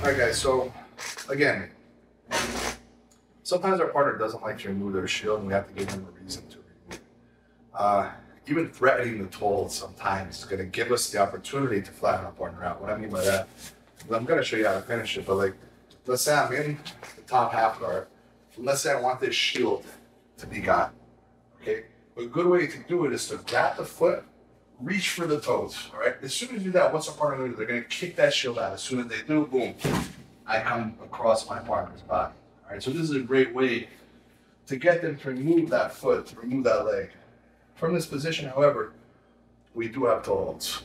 All right, guys, so again, sometimes our partner doesn't like to remove their shield and we have to give them a reason to remove it. Even threatening the toll sometimes is going to give us the opportunity to flatten our partner out. What I mean by that, I'm going to show you how to finish it, but like, let's say I'm in the top half guard. Let's say I want this shield to be gone, okay? A good way to do it is to grab the foot, reach for the toes, all right? As soon as you do that, what's our partner going to do? They're going to kick that shield out. As soon as they do, boom, I come across my partner's body, all right? So this is a great way to get them to remove that foot, to remove that leg. From this position, however, we do have toe holds.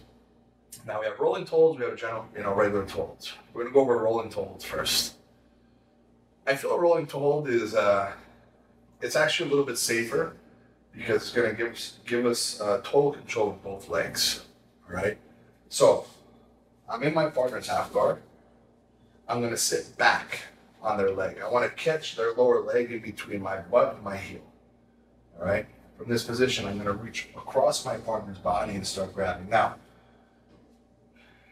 Now we have rolling toe holds, we have general, regular toe holds. We're going to go over rolling toe holds first. I feel a rolling toe hold is, it's actually a little bit safer because it's going to give us total control of both legs, all right? So I'm in my partner's half guard. I'm going to sit back on their leg. I want to catch their lower leg in between my butt and my heel, all right? From this position, I'm going to reach across my partner's body and start grabbing. Now,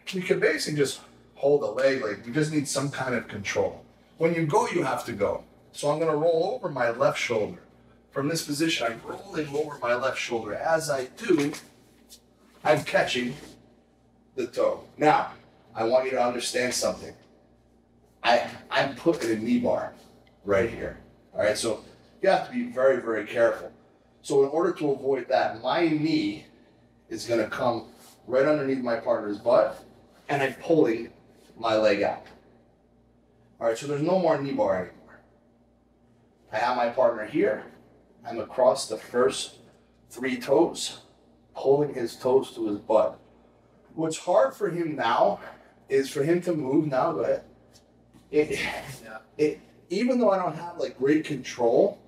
you can basically just hold the leg, like you just need some kind of control. When you go, you have to go. So I'm going to roll over my left shoulder. From this position, I'm rolling over my left shoulder. As I do, I'm catching the toe. Now, I want you to understand something. I'm putting a knee bar right here. All right, so you have to be very, very careful. So in order to avoid that, my knee is going to come right underneath my partner's butt, and I'm pulling my leg out. All right, so there's no more knee bar anymore. I have my partner here. I'm across the first 3 toes, pulling his toes to his butt. What's hard for him now is for him to move now, go ahead. Even though I don't have like great control,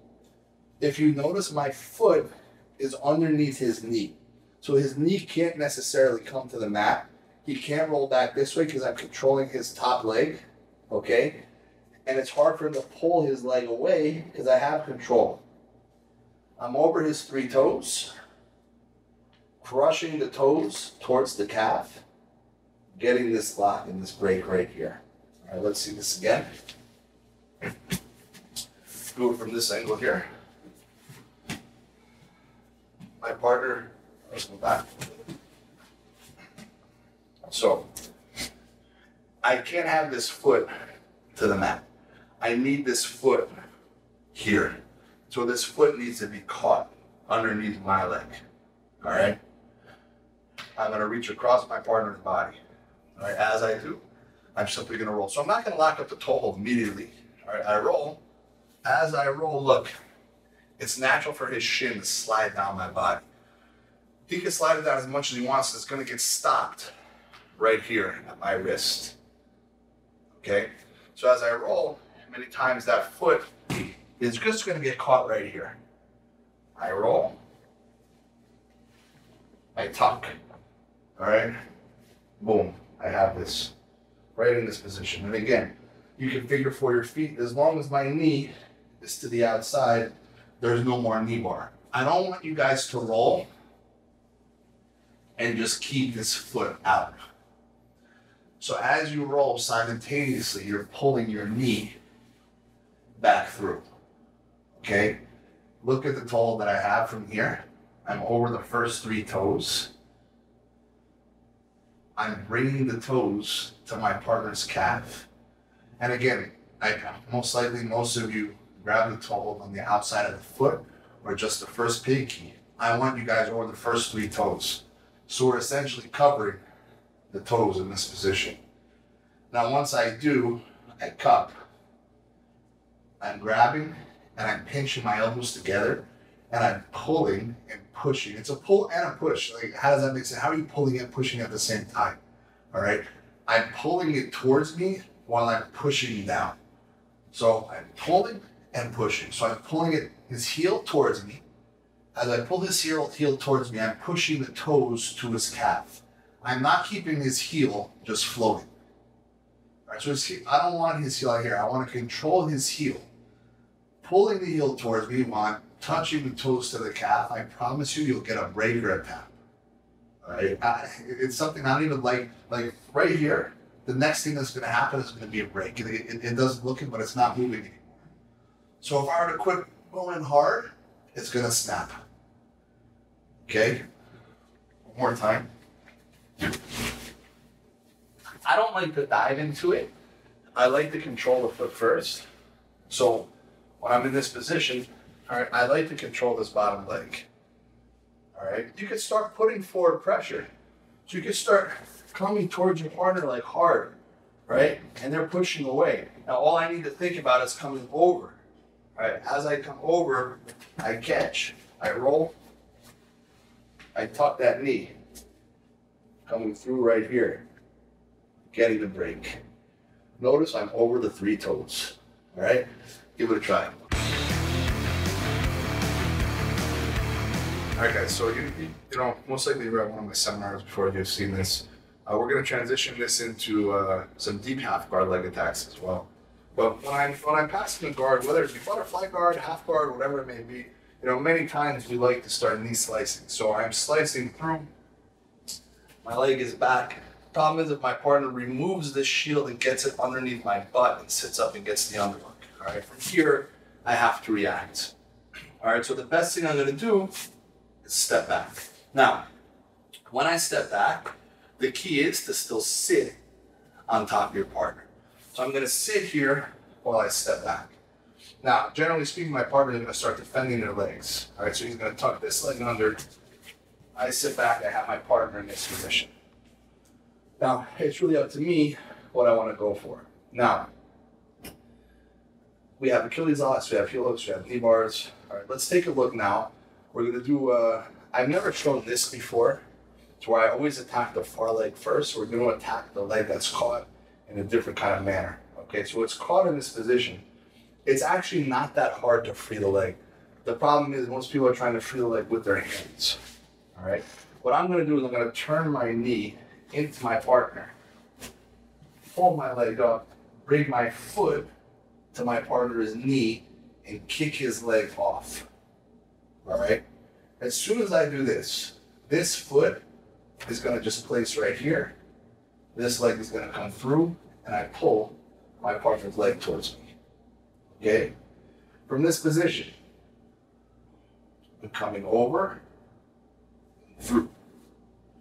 if you notice my foot is underneath his knee. So his knee can't necessarily come to the mat. He can't roll back this way because I'm controlling his top leg, okay? And it's hard for him to pull his leg away because I have control. I'm over his 3 toes, crushing the toes towards the calf, getting this lock and this break right here. All right, let's see this again. Go from this angle here. My partner, let's go back. So, I can't have this foot to the mat. I need this foot here. So this foot needs to be caught underneath my leg, all right? I'm gonna reach across my partner's body, all right? As I do, I'm simply gonna roll. So I'm not gonna lock up the toe hold immediately, all right? I roll. As I roll, look, it's natural for his shin to slide down my body. He can slide it down as much as he wants. It's gonna get stopped right here at my wrist, okay? So as I roll, many times that foot is just gonna get caught right here. I roll, I tuck, all right? Boom, I have this right in this position. And again, you can figure for your feet, as long as my knee is to the outside, there's no more knee bar. I don't want you guys to roll and just keep this foot out. So as you roll simultaneously, you're pulling your knee back through, okay? Look at the toe hold that I have from here. I'm over the first 3 toes. I'm bringing the toes to my partner's calf. And again, most likely most of you grab the toe hold on the outside of the foot or just the first pinky. I want you guys over the first 3 toes. So we're essentially covering the toes in this position. Now once I do, I cup. I'm grabbing and I'm pinching my elbows together and I'm pulling and pushing. It's a pull and a push. Like, how does that make sense? How are you pulling and pushing at the same time? All right. I'm pulling it towards me while I'm pushing down. So I'm pulling and pushing. So I'm pulling his heel towards me. As I pull his heel towards me, I'm pushing the toes to his calf. I'm not keeping his heel just floating. All right, so I don't want his heel out here. I want to control his heel. Pulling the heel towards me while I'm touching the toes to the calf. I promise you, you'll get a breaker tap. All right, it's something I don't even like right here. the next thing that's going to happen is going to be a break. It doesn't look it, but it's not moving anymore. So if I were to quit going hard, it's going to snap. Okay? One more time. I don't like to dive into it. I like to control the foot first. So when I'm in this position, all right, I like to control this bottom leg. All right? You can start putting forward pressure. So you can start coming towards your partner like hard, right? And they're pushing away. Now all I need to think about is coming over. All right? As I come over, I catch, I roll, I tuck that knee, coming through right here, getting the break. Notice I'm over the 3 toes. All right? Give it a try. All right, guys, so you know, most likely you're at one of my seminars before you've seen this. We're going to transition this into some deep half guard leg attacks as well. But when I'm passing the guard, whether it be butterfly guard, half guard, whatever it may be, you know, many times we like to start knee slicing. So I'm slicing through, my leg is back. Problem is if my partner removes this shield and gets it underneath my butt and sits up and gets the underhook. All right, from here, I have to react. All right, so the best thing I'm going to do is step back. Now, when I step back, the key is to still sit on top of your partner. So I'm going to sit here while I step back. Now, generally speaking, my partner is going to start defending their legs. All right, so he's going to tuck this leg under. I sit back, I have my partner in this position. Now, it's really up to me what I want to go for. Now, we have Achilles locks, we have heel hooks, we have knee bars. All right, let's take a look now. We're going to do, I've never shown this before. It's where I always attack the far leg first. We're going to attack the leg that's caught in a different kind of manner. Okay, so it's caught in this position. It's actually not that hard to free the leg. The problem is most people are trying to free the leg with their hands. All right, what I'm going to do is I'm going to turn my knee into my partner, pull my leg up, bring my foot to my partner's knee, and kick his leg off. All right? As soon as I do this, this foot is going to just place right here. This leg is going to come through, and I pull my partner's leg towards me. Okay? From this position, I'm coming over, through.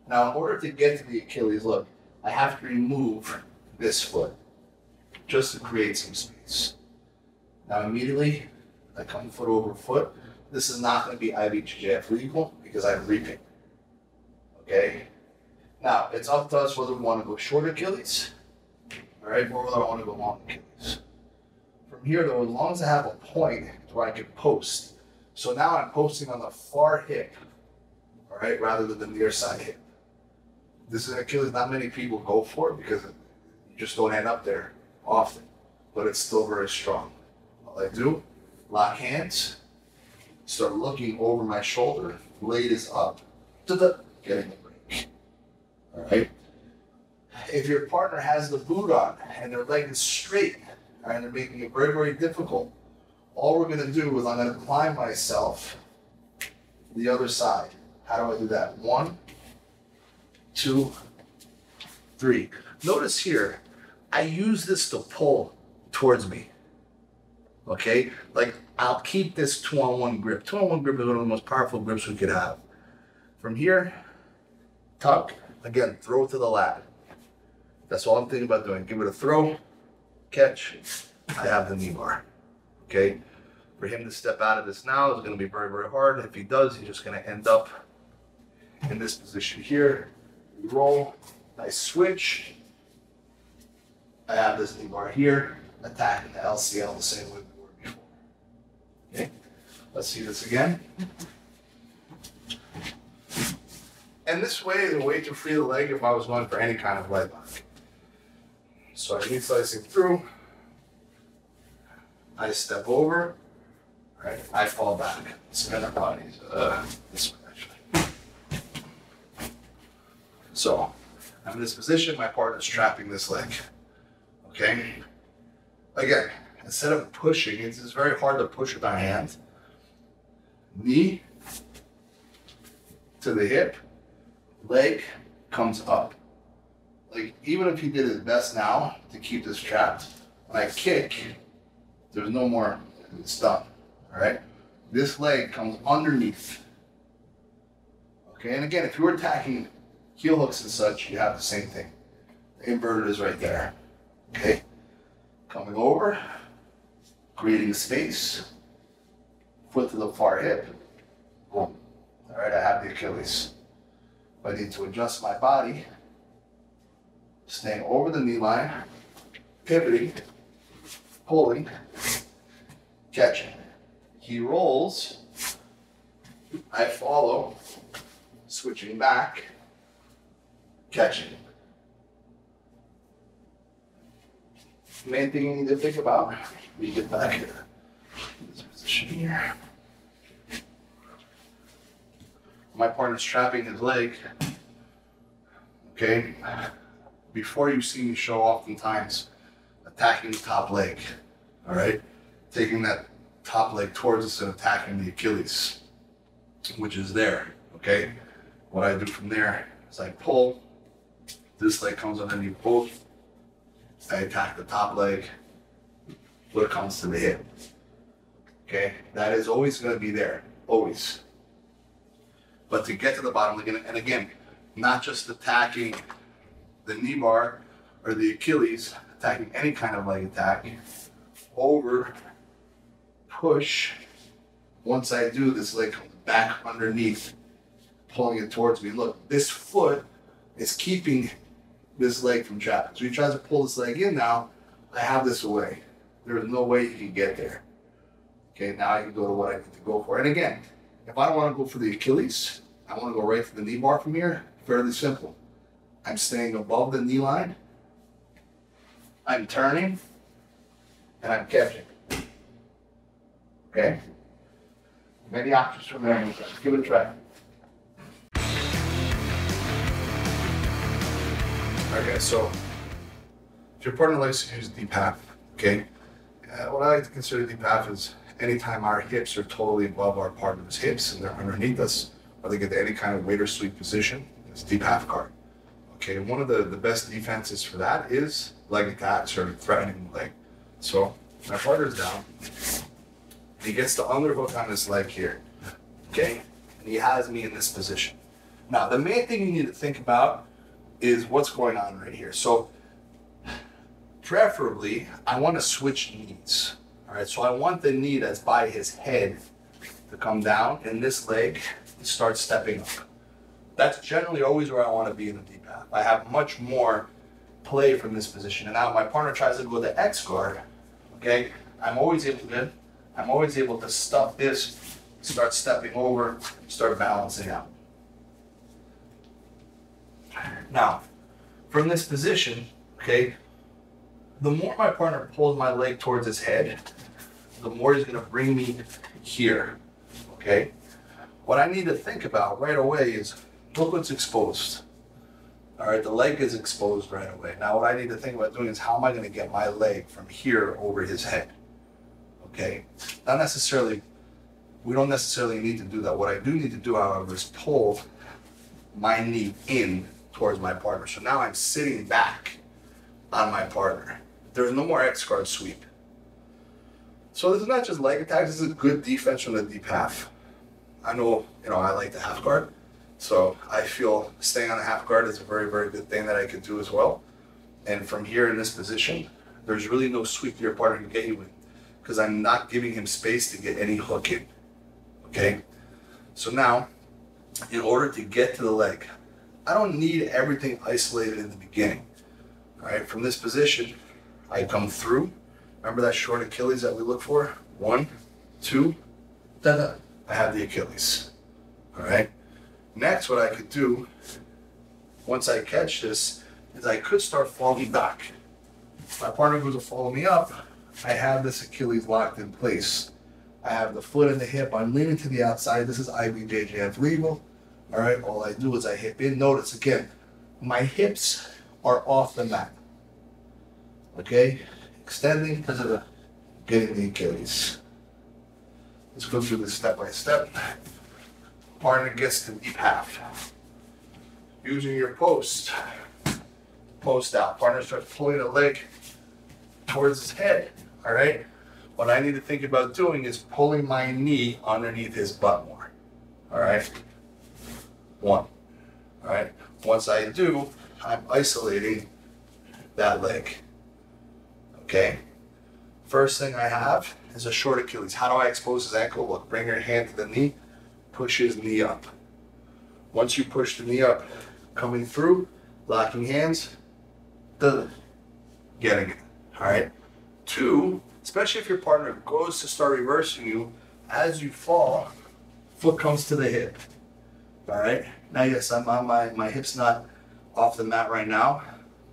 Now, in order to get to the Achilles, look, I have to remove this foot just to create some space. Now, immediately, I come foot over foot. This is not going to be IBJJF legal because I'm reaping. Okay? Now, it's up to us whether we want to go short Achilles, all right, or whether I want to go long Achilles. From here, though, as long as I have a point where I can post. So now I'm posting on the far hip, all right, rather than the near side hip. This is an Achilles not many people go for because you just don't end up there often, but it's still very strong. All I do, lock hands, start looking over my shoulder, blade is up, getting the break. All right? If your partner has the boot on and their leg is straight, all right, and they're making it very, very difficult, all we're gonna do is I'm gonna climb myself to the other side. How do I do that? 1, 2, 3. Notice here, I use this to pull towards me. Okay? Like, I'll keep this 2-on-1 grip. 2-on-1 grip is one of the most powerful grips we could have. From here, tuck, again, throw to the lat. That's all I'm thinking about doing. Give it a throw, catch, I have the knee bar. Okay? For him to step out of this now is going to be very, very hard. If he does, he's just going to end up in this position here. We roll, I switch. I have this knee bar here, attacking the LCL the same way we were before. Okay, let's see this again. And this way is a way to free the leg if I was going for any kind of leg lock. So I knee slicing through. I step over. Right, I fall back. Spin our bodies this way actually. So I'm in this position, my partner's trapping this leg. Okay? Again, instead of pushing, it's very hard to push with our hand. Knee to the hip, leg comes up. like even if he did his best now to keep this trapped, when I kick, there's no more, it's done, all right? This leg comes underneath, okay? And again, if you were attacking heel hooks and such, you have the same thing. The inverted is right there, okay? Coming over, creating space, foot to the far hip, boom. All right, I have the Achilles. I need to adjust my body, staying over the knee line, pivoting, pulling, catching. He rolls, I follow, switching back, catching. Main thing you need to think about, we get back here. This position here. My partner's trapping his leg. Okay, before you see me show oftentimes attacking the top leg, all right? Taking that top leg towards us and attacking the Achilles, which is there, okay? What I do from there is I pull, this leg comes underneath both, I attack the top leg, foot comes to the hip, okay? That is always gonna be there, always. But to get to the bottom leg, and again, not just attacking the knee bar or the Achilles, attacking any kind of leg attack, over, push. Once I do, this leg comes back underneath, pulling it towards me. Look, this foot is keeping this leg from trapping. So he tries to pull this leg in now, I have this away. There is no way you can get there. Okay, now I can go to what I need to go for. And again, if I don't want to go for the Achilles, I want to go right for the knee bar from here, fairly simple. I'm staying above the knee line, I'm turning, and I'm catching. Okay? Many options from there. Give it a try. Okay, so if your partner likes to use deep half, okay, what I like to consider deep half is anytime our hips are totally above our partner's hips and they're underneath us, or they get to any kind of weight or sweep position, it's deep half guard. Okay, one of the best defenses for that is leg attacks or threatening the leg. So my partner's down, he gets the underhook on his leg here, okay, and he has me in this position. Now the main thing you need to think about is what's going on right here. So preferably, I want to switch knees. All right, so I want the knee that's by his head to come down and this leg to start stepping up. That's generally always where I want to be in the deep half. I have much more play from this position. And now my partner tries to go the X guard, okay? I'm always able to stuff this, start stepping over, start balancing out. Now, from this position, okay, the more my partner pulls my leg towards his head, the more he's gonna bring me here, okay? What I need to think about right away is, look what's exposed. All right, the leg is exposed right away. Now what I need to think about doing is how am I gonna get my leg from here over his head, okay? Not necessarily, we don't necessarily need to do that. What I do need to do, however, is pull my knee in towards my partner. So now I'm sitting back on my partner. There's no more X guard sweep. So this is not just leg attacks, this is good defense from the deep half. I know, I like the half guard. So I feel staying on the half guard is a very, very good thing that I could do as well. And from here in this position, there's really no sweep your partner can get you in because I'm not giving him space to get any hook in, okay? So now, in order to get to the leg, I don't need everything isolated in the beginning, all right? From this position, I come through. Remember that short Achilles that we look for? 1, 2, da-da. I have the Achilles, all right? Next, what I could do, once I catch this, is I could start falling back. If my partner goes to follow me up, I have this Achilles locked in place. I have the foot and the hip, I'm leaning to the outside. This is IBJJF legal, all right? All I do is I hip in. Notice again, my hips are off the mat, okay? Extending because of getting the Achilles. Let's go through this step by step. Partner gets to deep half. Using your post, post out. Partner starts pulling the leg towards his head, all right? What I need to think about doing is pulling my knee underneath his butt more, all right? One, all right? Once I do, I'm isolating that leg, okay? First thing I have is a short Achilles. How do I expose his ankle? Look, bring your hand to the knee, push his knee up. Once you push the knee up, coming through, locking hands, getting it, all right? Two, especially if your partner goes to start reversing you, as you fall, foot comes to the hip, all right? Now, yes, I'm on my hip's not off the mat right now,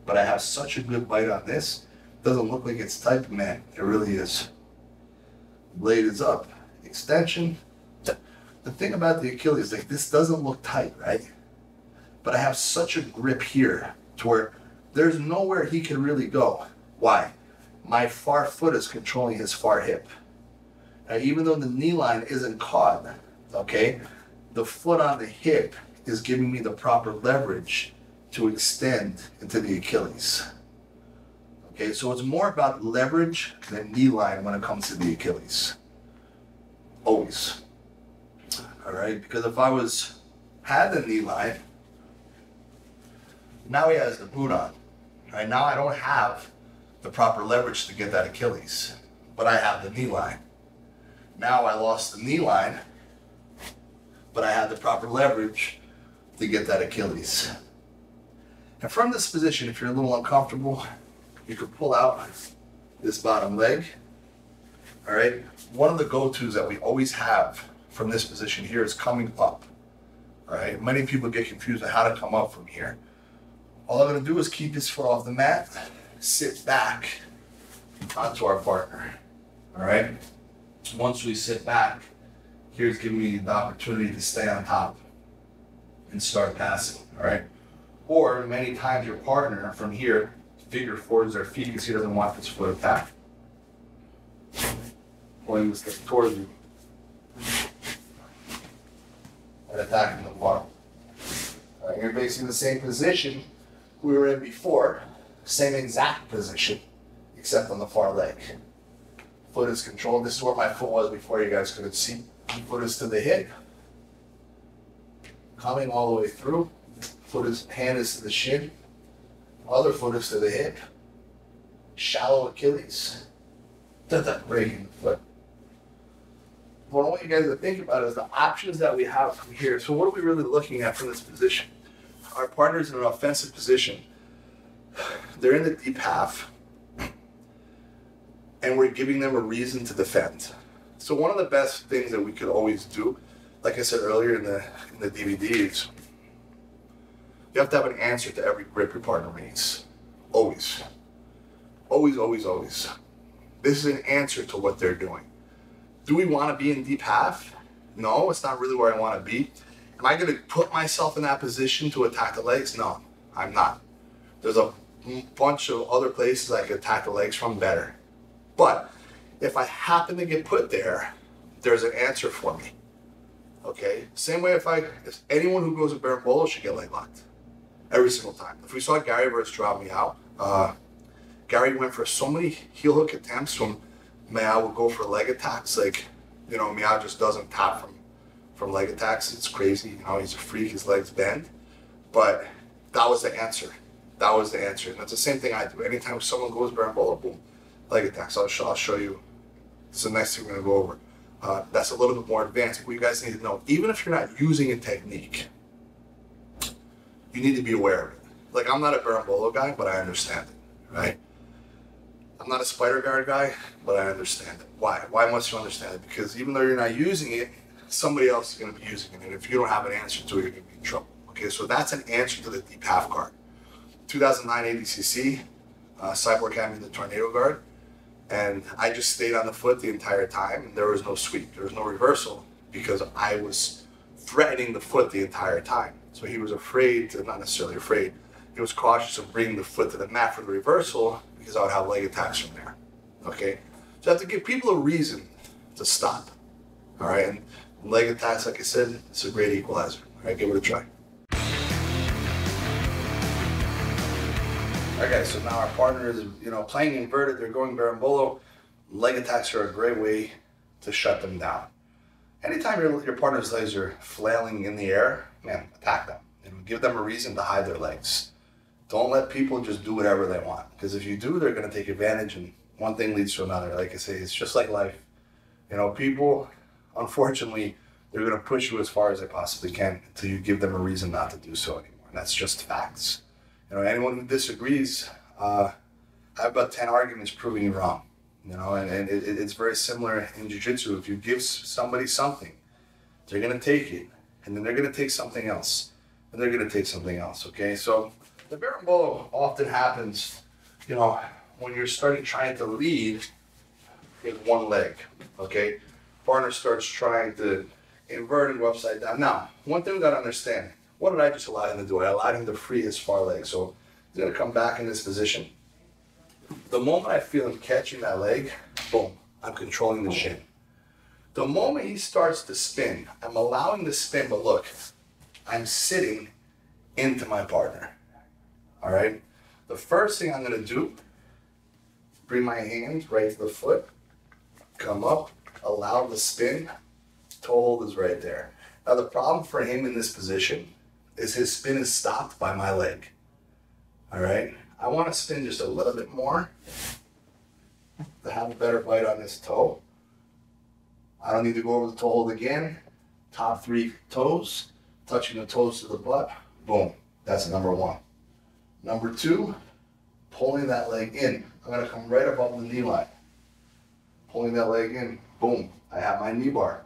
but I have such a good bite on this. Doesn't look like it's tight, but man, it really is. Blade is up, extension. The thing about the Achilles, like this doesn't look tight, right? But I have such a grip here to where there's nowhere he can really go. Why? My far foot is controlling his far hip. Now, even though the knee line isn't caught, okay, the foot on the hip is giving me the proper leverage to extend into the Achilles. Okay, so it's more about leverage than knee line when it comes to the Achilles. Always. All right, because if I had the knee line, now he has the boot on. Right now I don't have the proper leverage to get that Achilles, but I have the knee line. Now I lost the knee line, but I had the proper leverage to get that Achilles. And from this position, if you're a little uncomfortable, you could pull out this bottom leg. All right, one of the go-tos that we always have from this position here is coming up. All right, many people get confused on how to come up from here. All I'm gonna do is keep his foot off the mat, sit back onto our partner, all right? Once we sit back, here's giving me the opportunity to stay on top and start passing, all right? Or many times your partner from here figure forwards their feet because he doesn't want his foot attacked. Pulling this thing towards you and attacking the bottom. All right, you're basically in the same position we were in before, same exact position, except on the far leg. Foot is controlled. This is where my foot was before you guys couldn't see. Foot is to the hip, coming all the way through. Hand is to the shin. Other foot is to the hip. Shallow Achilles. Breaking the foot. What I want you guys to think about is the options that we have from here. So what are we really looking at from this position? Our partner's in an offensive position. They're in the deep half, and we're giving them a reason to defend. So one of the best things that we could always do, like I said earlier in the DVDs, you have to have an answer to every grip your partner makes. Always. Always, always, always. This is an answer to what they're doing. Do we want to be in deep half? No, it's not really where I want to be. Am I going to put myself in that position to attack the legs? No, I'm not. There's a bunch of other places I could attack the legs from better. But if I happen to get put there, there's an answer for me. Okay? Same way if anyone who goes to Berimbolo should get leg locked. Every single time. If we saw Gary versus Drop Me Out, Gary went for so many heel hook attempts when Meow would go for leg attacks. Like, you know, Meow just doesn't tap from leg attacks. It's crazy. You know, he's a freak. His legs bend. But that was the answer. That was the answer. And that's the same thing I do. Anytime someone goes Berimbolo, boom, leg attacks. I'll show you. It's the next thing we're going to go over. That's a little bit more advanced. But you guys need to know, even if you're not using a technique, you need to be aware of it. Like, I'm not a Berimbolo guy, but I understand it, right? I'm not a spider guard guy, but I understand it. Why? Why must you understand it? Because even though you're not using it, somebody else is going to be using it. And if you don't have an answer to it, you're going to be in trouble. Okay, so that's an answer to the deep half guard. 2009 ADCC, Cyborg had me the tornado guard, and I just stayed on the foot the entire time, and there was no sweep. There was no reversal because I was threatening the foot the entire time. So he was afraid to, not necessarily afraid, he was cautious of bringing the foot to the mat for the reversal because I would have leg attacks from there, okay? So I have to give people a reason to stop, all right? And leg attacks, like I said, it's a great equalizer, all right? Give it a try. Okay, so now our partner is, playing inverted, they're going berimbolo. Leg attacks are a great way to shut them down. Anytime your partner's legs are flailing in the air, man, attack them. Give them a reason to hide their legs. Don't let people just do whatever they want, because if you do, they're going to take advantage, and one thing leads to another. Like I say, it's just like life. People, unfortunately, they're going to push you as far as they possibly can until you give them a reason not to do so anymore. And that's just facts. Anyone who disagrees, I have about 10 arguments proving you wrong. And it's very similar in jiu-jitsu. If you give somebody something, they're going to take it, and then they're going to take something else, and they're going to take something else, okay? So the berimbolo often happens, when you're trying to lead with one leg, okay? Partner starts trying to invert and go upside down. Now, one thing we got to understand, what did I just allow him to do? I allowed him to free his far leg. So he's going to come back in this position. The moment I feel him catching that leg, boom, I'm controlling the shin. The moment he starts to spin, I'm allowing the spin, but look, I'm sitting into my partner, all right? The first thing I'm going to do, bring my hands right to the foot, come up, allow the spin, toe hold is right there. Now the problem for him in this position is his spin is stopped by my leg, all right? I want to spin just a little bit more to have a better bite on this toe. I don't need to go over the toe hold again. Top 3 toes, touching the toes to the butt, boom, that's number 1. Number 2, pulling that leg in. I'm going to come right above the knee line. Pulling that leg in, boom, I have my knee bar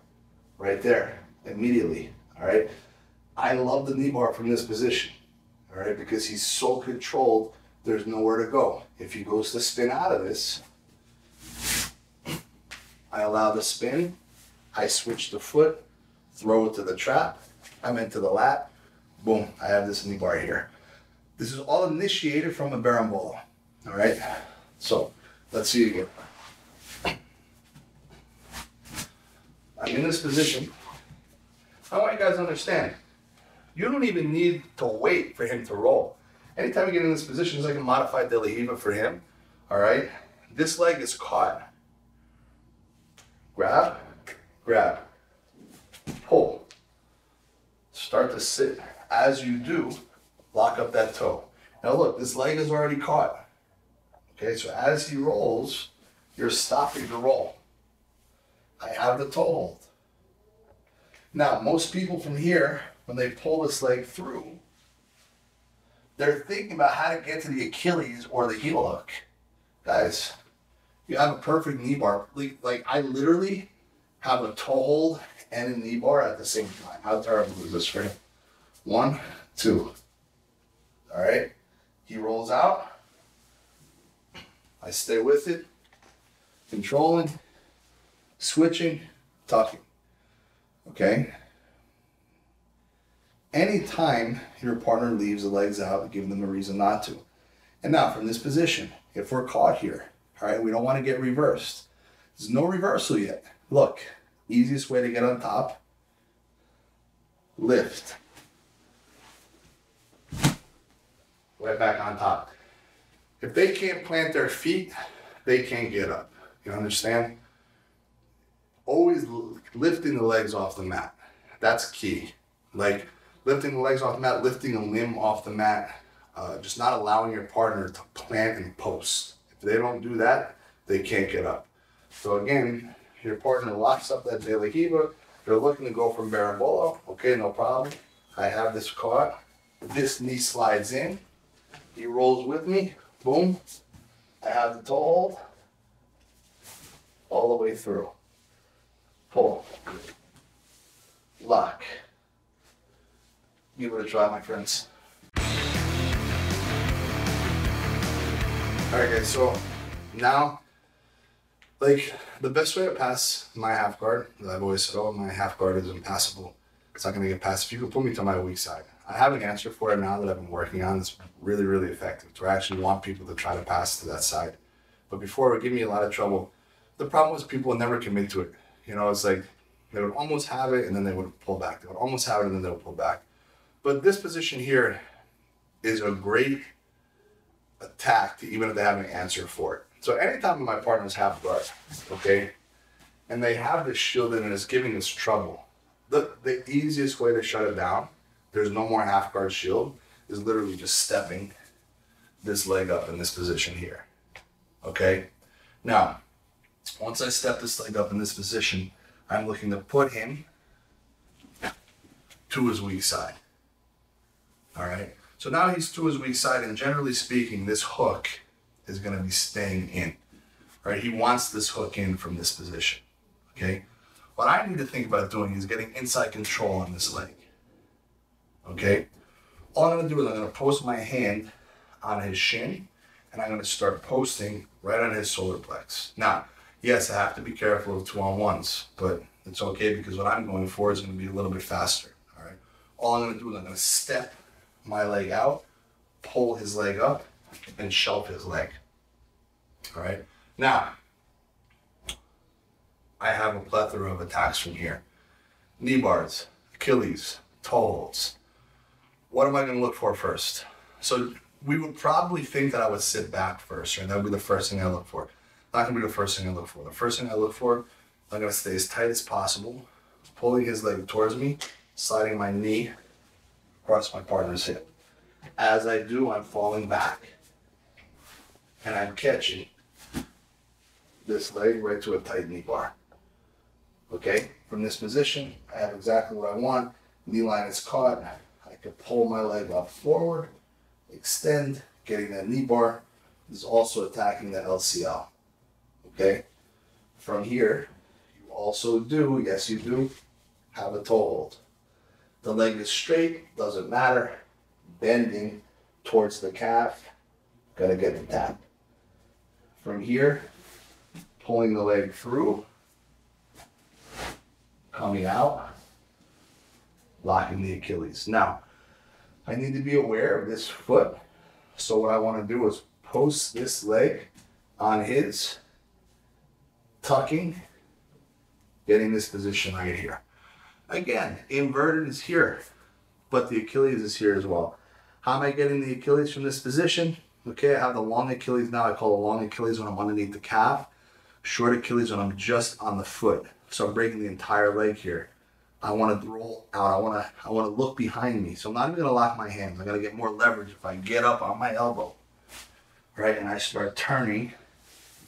right there immediately, all right? I love the knee bar from this position, all right, because he's so controlled, there's nowhere to go. If he goes to spin out of this, I allow the spin, I switch the foot, throw it to the trap, I'm into the lat, boom, I have this knee bar here. This is all initiated from a berimbolo, all right? So, let's see again. I'm in this position. I want you guys to understand, you don't even need to wait for him to roll. Anytime you get in this position, it's like a modified De La Riva for him, all right? This leg is caught. Grab, grab, pull. Start to sit. As you do, lock up that toe. Now look, this leg is already caught. Okay, so as he rolls, you're stopping the roll. I have the toe hold. Now, most people from here, when they pull this leg through, they're thinking about how to get to the Achilles or the heel hook. Guys, you have a perfect knee bar. Like I literally have a toe hold and a knee bar at the same time. How terrible is this for him? 1, 2. All right, he rolls out. I stay with it, controlling, switching, tucking, okay? Anytime your partner leaves the legs out, give them a reason not to. And now from this position, if we're caught here, all right, we don't want to get reversed. There's no reversal yet. Look, easiest way to get on top, lift. Right back on top. If they can't plant their feet, they can't get up. You understand? Always lifting the legs off the mat. That's key. Like lifting the legs off the mat, lifting a limb off the mat, just not allowing your partner to plant and post. If they don't do that, they can't get up. So again, your partner locks up that De La Riva. They're looking to go from berimbolo. Okay, no problem. I have this caught. This knee slides in. He rolls with me. Boom. I have the toe hold all the way through. Pull. Lock. Give it a try, my friends. Alright guys, so now, like, the best way to pass my half guard, I've always said, oh, my half guard is impassable. It's not going to get past. If you can put me to my weak side. I have an answer for it now that I've been working on. It's really, really effective. So I actually want people to try to pass to that side. But before, it would give me a lot of trouble. The problem was people would never commit to it. It's like they would almost have it and then they would pull back. They would almost have it and then they would pull back. But this position here is a great attacked even if they haven't answered for it. So anytime my partner's half guard, okay, and they have this shield in and it's giving us trouble, the easiest way to shut it down, there's no more half guard shield, is literally just stepping this leg up in this position here. Okay? Now, once I step this leg up in this position, I'm looking to put him to his weak side. All right? So now he's to his weak side, and generally speaking, this hook is going to be staying in. Right? He wants this hook in from this position. Okay? What I need to think about doing is getting inside control on this leg. Okay? All I'm going to do is I'm going to post my hand on his shin, and I'm going to start posting right on his solar plex. Now, yes, I have to be careful of 2-on-1s, but it's okay because what I'm going for is going to be a little bit faster. All right. All I'm going to do is I'm going to step my leg out, pull his leg up, and shelf his leg. All right. Now, I have a plethora of attacks from here. Knee bars, Achilles, toe holds. What am I going to look for first? So we would probably think that I would sit back first, right? That would be the first thing I look for. Not going to be the first thing I look for. The first thing I look for, I'm going to stay as tight as possible, pulling his leg towards me, sliding my knee across my partner's hip. As I do, I'm falling back, and I'm catching this leg right to a tight knee bar. Okay? From this position, I have exactly what I want. Knee line is caught. I can pull my leg up forward, extend, getting that knee bar. This is also attacking the LCL. Okay? From here, you also do, yes you do, have a toe hold. The leg is straight, doesn't matter. Bending towards the calf, gotta get the tap. From here, pulling the leg through, coming out, locking the Achilles. Now, I need to be aware of this foot. So what I want to do is post this leg on his, tucking, getting this position right here. Again, inverted is here, but the Achilles is here as well. How am I getting the Achilles from this position? Okay, I have the long Achilles now. I call the long Achilles when I'm underneath the calf. Short Achilles when I'm just on the foot. So I'm breaking the entire leg here. I want to roll out. I want to look behind me. So I'm not even going to lock my hands. I'm going to get more leverage if I get up on my elbow. Right, and I start turning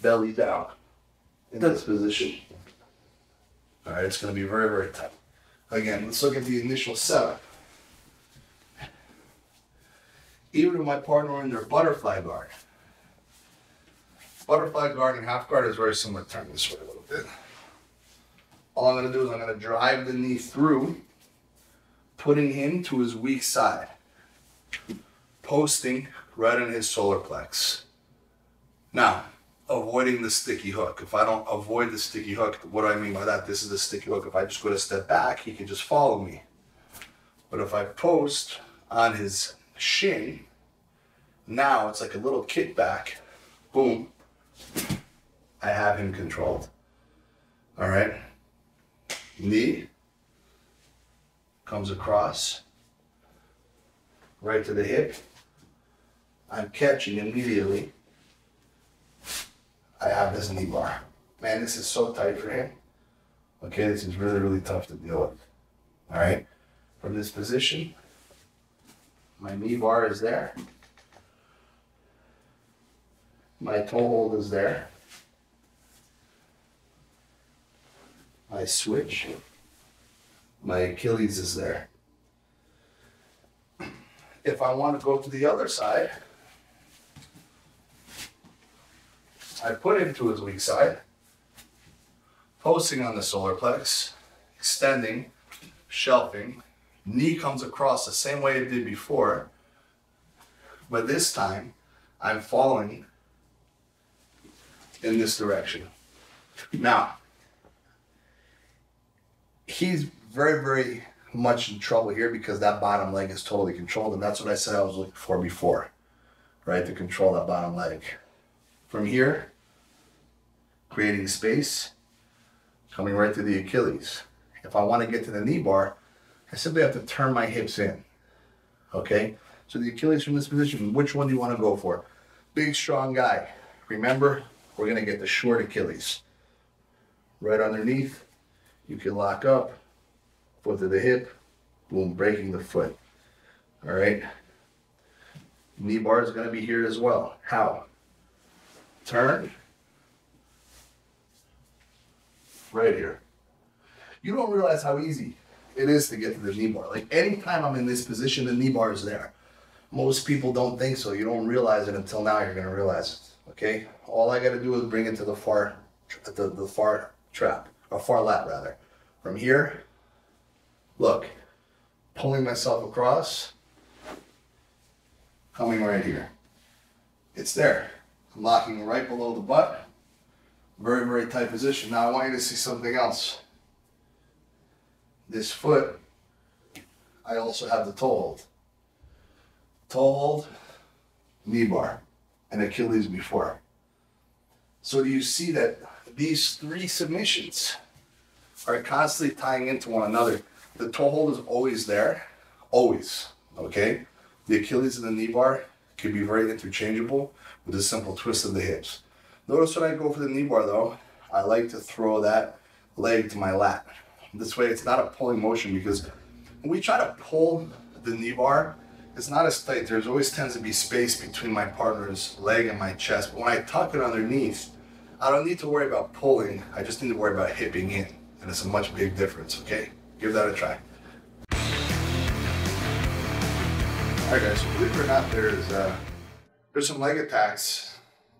belly down in this position. All right, it's going to be very, very tight. Again, let's look at the initial setup. Even with my partner in their butterfly guard. Butterfly guard and half guard is very similar. Turn this way a little bit. All I'm going to do is I'm going to drive the knee through, putting him to his weak side, posting right on his solar plex. Now, avoiding the sticky hook. If I don't avoid the sticky hook, what do I mean by that? This is the sticky hook. If I just go to step back, he can just follow me. But if I post on his shin, now it's like a little kickback. Boom. I have him controlled. All right. Knee comes across right to the hip. I'm catching immediately. I have this knee bar. Man, this is so tight for him. Okay, this is really, really tough to deal with. All right. From this position, my knee bar is there. My toe hold is there. I switch. My Achilles is there. If I want to go to the other side, I put him to his weak side, posting on the solar plex, extending, shelving. Knee comes across the same way it did before, but this time I'm following in this direction. Now, he's very, very much in trouble here because that bottom leg is totally controlled, and that's what I said I was looking for before, right? To control that bottom leg. From here, creating space, coming right to the Achilles. If I want to get to the knee bar, I simply have to turn my hips in, okay? So the Achilles from this position, which one do you want to go for? Big, strong guy. Remember, we're gonna get the short Achilles. Right underneath, you can lock up, foot to the hip, boom, breaking the foot. All right. Knee bar is gonna be here as well. How? Turn. Right here. You don't realize how easy it is to get to the knee bar. Like anytime I'm in this position, the knee bar is there. Most people don't think so. You don't realize it until now. You're gonna realize it. Okay. All I gotta do is bring it to the far trap, or far lat rather. From here, look, pulling myself across, coming right here. It's there. I'm locking right below the butt. Very, very tight position. Now I want you to see something else. This foot, I also have the toe hold. Toe hold, knee bar, and Achilles before. So do you see that these three submissions are constantly tying into one another? The toe hold is always there, always, okay? The Achilles and the knee bar can be very interchangeable with a simple twist of the hips. Notice when I go for the knee bar though, I like to throw that leg to my lat. This way it's not a pulling motion, because when we try to pull the knee bar, it's not as tight. There's always tends to be space between my partner's leg and my chest. But when I tuck it underneath, I don't need to worry about pulling. I just need to worry about hipping in. And it's a much big difference, okay? Give that a try. All right guys, so believe it or not, there's some leg attacks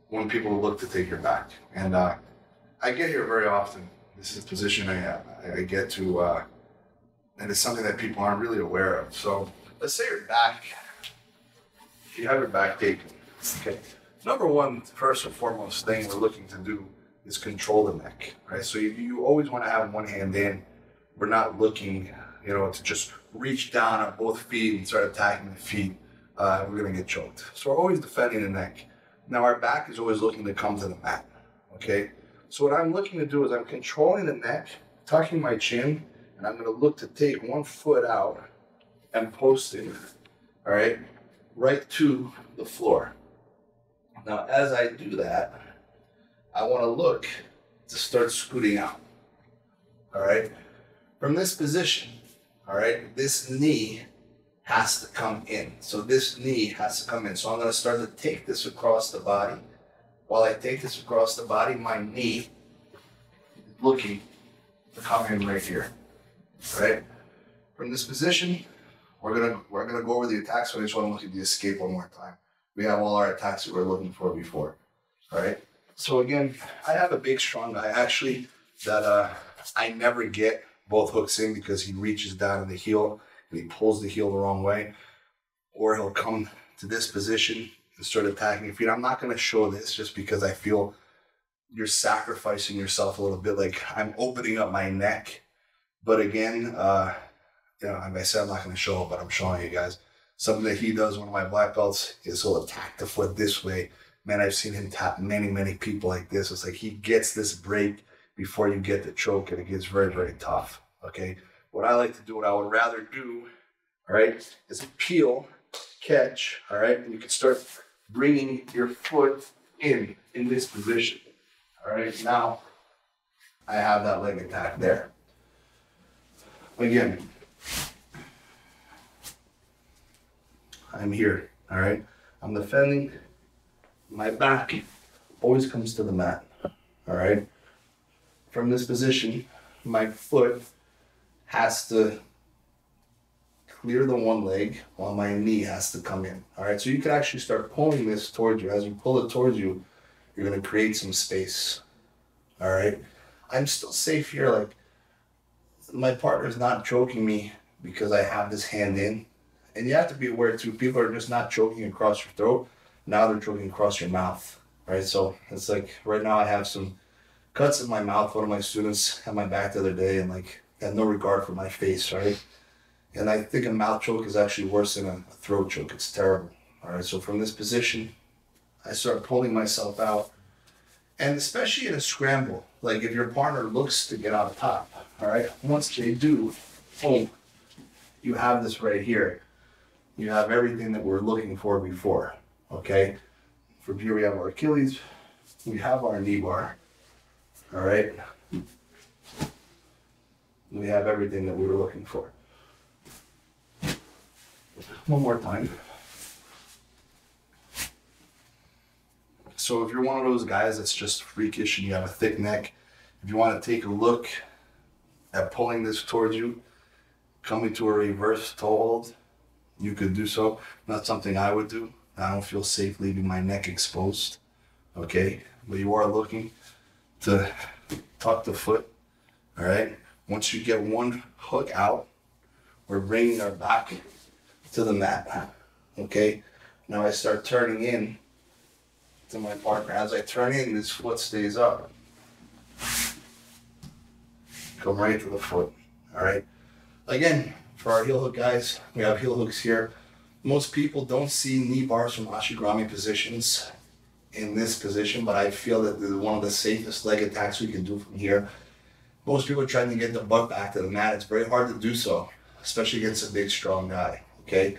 when people look to take your back. And I get here very often. This is a position I get to, and it's something that people aren't really aware of. So let's say your back, you have your back taken. Okay. Number one, first and foremost thing we're looking to do is control the neck, right? So you always want to have one hand in. We're not looking, to just reach down on both feet and start attacking the feet. We're going to get choked. So we're always defending the neck. Now our back is always looking to come to the mat, okay? So what I'm looking to do is I'm controlling the neck, tucking my chin, and I'm going to look to take one foot out and post it, all right to the floor. Now, as I do that, I want to look to start scooting out, all right? From this position, all right, this knee has to come in. So this knee has to come in. So I'm going to start to take this across the body. While I take this across the body, my knee is looking to come in right here, all right? From this position, we're gonna go over the attacks. So I just want to look at the escape one more time. We have all our attacks that we're looking for before. All right. So again, I have a big, strong guy actually that I never get both hooks in, because he reaches down in the heel and he pulls the heel the wrong way, or he'll come to this position and start attacking your feet. I'm not going to show this just because I feel you're sacrificing yourself a little bit. Like I'm opening up my neck, but again, like I said, I'm not going to show it, but I'm showing you guys. Something that he does, one of my black belts, is he'll attack the foot this way. Man, I've seen him tap many, many people like this. It's like he gets this break before you get the choke, and it gets very, very tough, okay? What I like to do, what I would rather do, all right, is peel, catch, all right? And you can start bringing your foot in this position, all right? Now, I have that leg attack there. Again, I'm here, all right? I'm defending. My back always comes to the mat, all right? From this position, my foot has to clear the one leg while my knee has to come in, all right? So you can actually start pulling this towards you. As you pull it towards you, you're gonna create some space, all right? I'm still safe here. Like, my partner's not choking me because I have this hand in. And you have to be aware too, people are just not choking across your throat. Now they're choking across your mouth, right? So it's like, right now I have some cuts in my mouth. One of my students had my back the other day and like had no regard for my face, right? And I think a mouth choke is actually worse than a throat choke. It's terrible, all right? So from this position, I start pulling myself out. And especially in a scramble, like if your partner looks to get on top, all right? Once they do, boom, you have this right here. You have everything that we're looking for before, okay? From here we have our Achilles, we have our knee bar, all right? We have everything that we were looking for. One more time. So if you're one of those guys that's just freakish and you have a thick neck, if you want to take a look at pulling this towards you, coming to a reverse toe hold, you could do so. Not something I would do. I don't feel safe leaving my neck exposed, okay? But you are looking to tuck the foot, all right? Once you get one hook out, we're bringing our back to the mat, okay? Now I start turning in to my partner. As I turn in, this foot stays up. Come right to the foot, all right? Again, for our heel hook guys, we have heel hooks here. Most people don't see knee bars from ashigarami positions in this position, but I feel that this is one of the safest leg attacks we can do from here. Most people are trying to get the butt back to the mat. It's very hard to do so, especially against a big, strong guy, okay?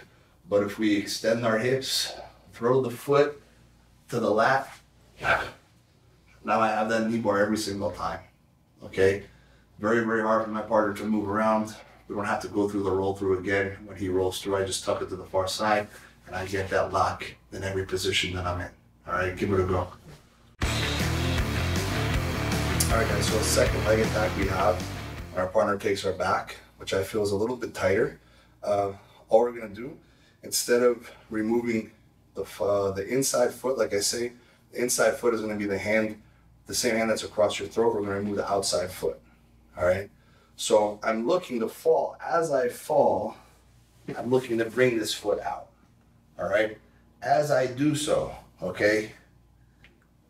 But if we extend our hips, throw the foot to the lat, now I have that knee bar every single time, okay? Very, very hard for my partner to move around. We don't have to go through the roll through again. When he rolls through, I just tuck it to the far side and I get that lock in every position that I'm in. All right, give it a go. All right guys, so the second leg attack we have, our partner takes our back, which I feel is a little bit tighter. All we're gonna do, instead of removing the inside foot, like I say, the inside foot is gonna be the same hand that's across your throat. We're gonna remove the outside foot, all right? So I'm looking to fall. As I fall, I'm looking to bring this foot out, all right? As I do so, okay,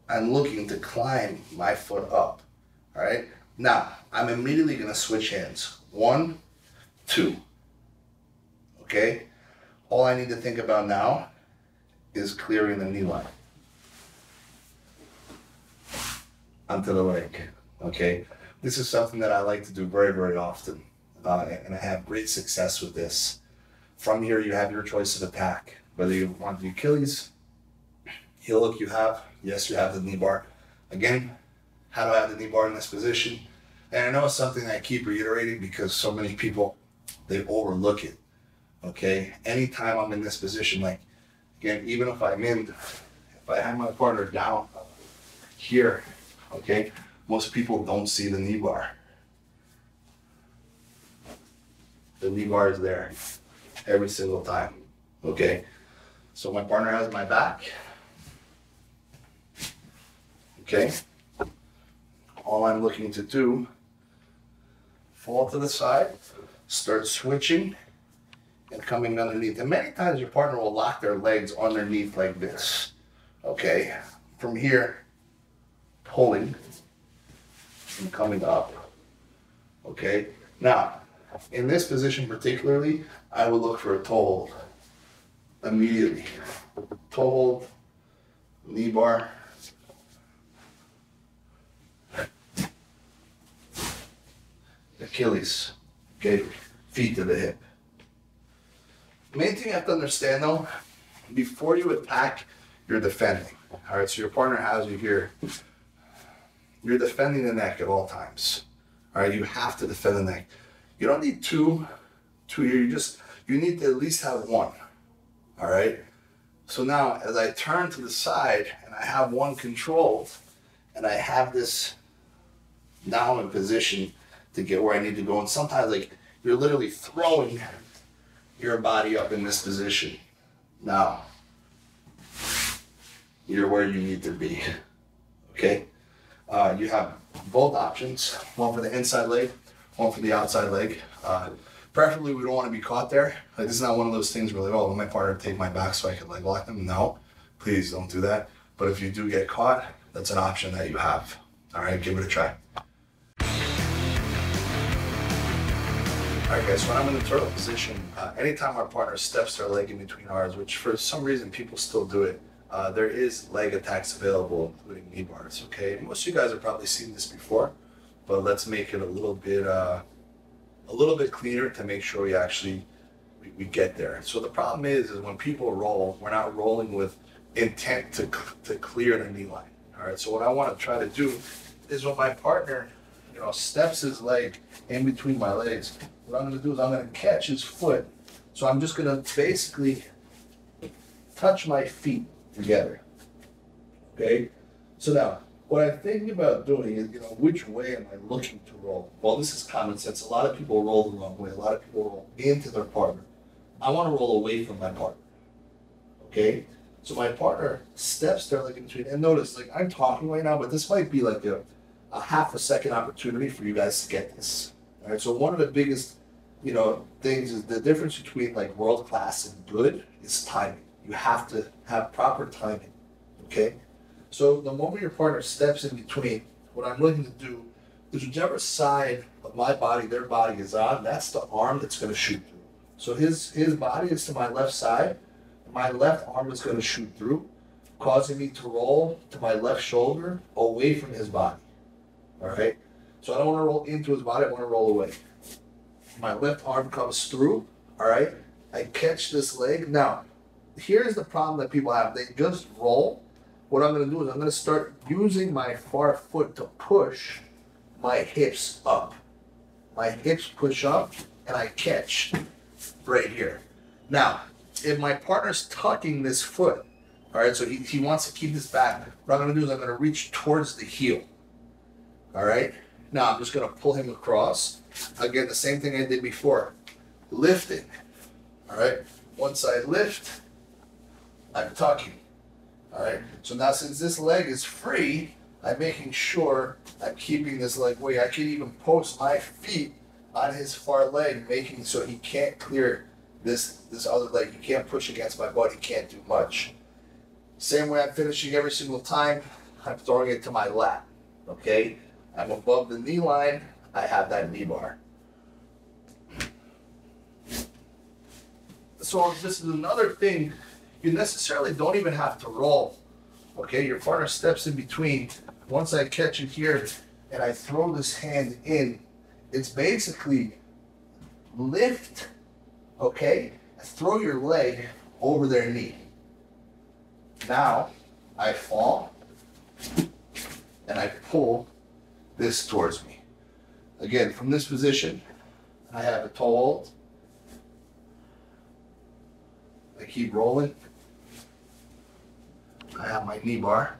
I'm looking to climb my foot up, all right? Now, I'm immediately gonna switch hands. 1, 2, okay? All I need to think about now is clearing the knee line onto the leg, okay? This is something that I like to do very, very often, and I have great success with this. From here, you have your choice of attack. Whether you want the Achilles, heel hook you have, yes, you have the knee bar. Again, how do I have the knee bar in this position? And I know it's something I keep reiterating because so many people, they overlook it, okay? Anytime I'm in this position, like, again, even if if I have my partner down here, okay? Most people don't see the knee bar. The knee bar is there every single time, okay? So my partner has my back, okay? All I'm looking to do, fall to the side, start switching and coming underneath. And many times your partner will lock their legs underneath like this, okay? From here, pulling and coming up, okay? Now, in this position particularly, I would look for a toe hold immediately. Toe hold, knee bar, Achilles, okay? Feet to the hip. The main thing you have to understand though, before you attack, you're defending. All right, so your partner has you here. You're defending the neck at all times. All right, you have to defend the neck. You don't need two here, you need to at least have one. All right, so now as I turn to the side and I have one controlled and I have this now in position to get where I need to go, and sometimes like you're literally throwing your body up in this position. Now, you're where you need to be, okay? You have both options, one for the inside leg, one for the outside leg. Preferably, we don't want to be caught there. Like, this is not one of those things where like, oh, let my partner take my back so I can leg lock them. No, please don't do that. But if you do get caught, that's an option that you have. All right, give it a try. All right, guys, when I'm in the turtle position, anytime our partner steps their leg in between ours, which for some reason people still do it, there is leg attacks available, including knee bars, okay? Most of you guys have probably seen this before, but let's make it a little bit cleaner to make sure we actually we get there. So the problem is when people roll, we're not rolling with intent to clear the knee line. All right, so what I want to try to do is when my partner, steps his leg in between my legs, what I'm going to do is I'm going to catch his foot. So I'm just going to basically touch my feet together. Okay? So now, what I'm thinking about doing is, which way am I looking to roll? Well, this is common sense. A lot of people roll the wrong way. A lot of people roll into their partner. I want to roll away from my partner. Okay? So my partner steps there like in between. And notice, like I'm talking right now, but this might be like a half a second opportunity for you guys to get this. All right? So one of the biggest, things is the difference between like world class and good is timing. You have to have proper timing. Okay? So the moment your partner steps in between, what I'm looking to do is whichever side of my body their body is on, that's the arm that's going to shoot through. So his body is to my left side. My left arm is going to shoot through, causing me to roll to my left shoulder away from his body. All right? So I don't want to roll into his body, I want to roll away. My left arm comes through, all right? I catch this leg. Now, here's the problem that people have. They just roll. What I'm going to do is I'm going to start using my far foot to push my hips up. My hips push up, and I catch right here. Now, if my partner's tucking this foot, all right, so he wants to keep this back, what I'm going to do is I'm going to reach towards the heel. All right? Now, I'm just going to pull him across. Again, the same thing I did before. Lifting. All right? Once I lift, I'm tucking. All right? So now since this leg is free, I'm making sure I'm keeping this leg away. I can even post my feet on his far leg, making so he can't clear this other leg. He can't push against my butt. He can't do much. Same way I'm finishing every single time, I'm throwing it to my lap. Okay? I'm above the knee line. I have that knee bar. So this is another thing. You necessarily don't even have to roll. Okay? Your partner steps in between. Once I catch it here and I throw this hand in, it's basically lift, okay? Throw your leg over their knee. Now I fall and I pull this towards me. Again, from this position, I have a toe hold. I keep rolling. I have my knee bar.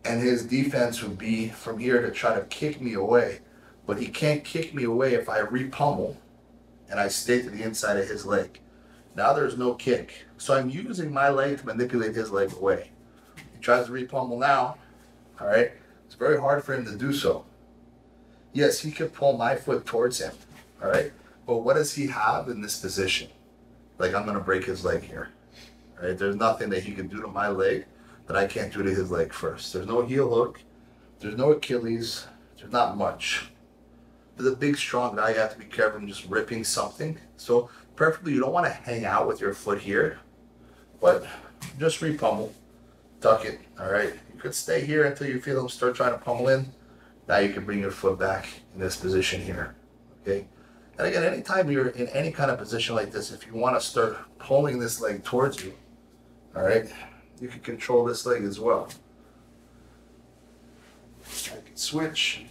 And his defense would be from here to try to kick me away. But he can't kick me away if I repummel and I stay to the inside of his leg. Now there's no kick. So I'm using my leg to manipulate his leg away. He tries to repummel now, all right? It's very hard for him to do so. Yes, he could pull my foot towards him, all right? But what does he have in this position? Like, I'm gonna break his leg here, all right? There's nothing that he can do to my leg that I can't do to his leg first. There's no heel hook, there's no Achilles, there's not much. But the big, strong guy, you have to be careful in just ripping something. So preferably you don't want to hang out with your foot here, but just repummel, tuck it, all right? You could stay here until you feel him start trying to pummel in. Now you can bring your foot back in this position here, okay? And again, anytime you're in any kind of position like this, if you want to start pulling this leg towards you, all right, you can control this leg as well. I can switch.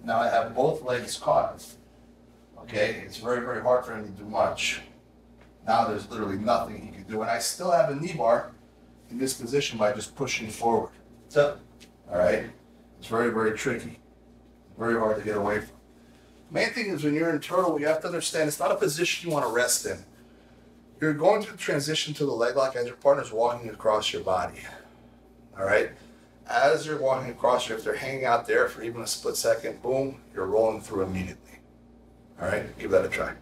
Now I have both legs caught. Okay, it's very, very hard for him to do much. Now there's literally nothing he can do. And I still have a knee bar in this position by just pushing forward. So, all right, it's very, very tricky. Very hard to get away from. Main thing is when you're in turtle, you have to understand it's not a position you want to rest in. You're going to transition to the leg lock as your partner's walking across your body. All right? As you're walking across, if they're hanging out there for even a split second, boom, you're rolling through immediately. All right? Give that a try.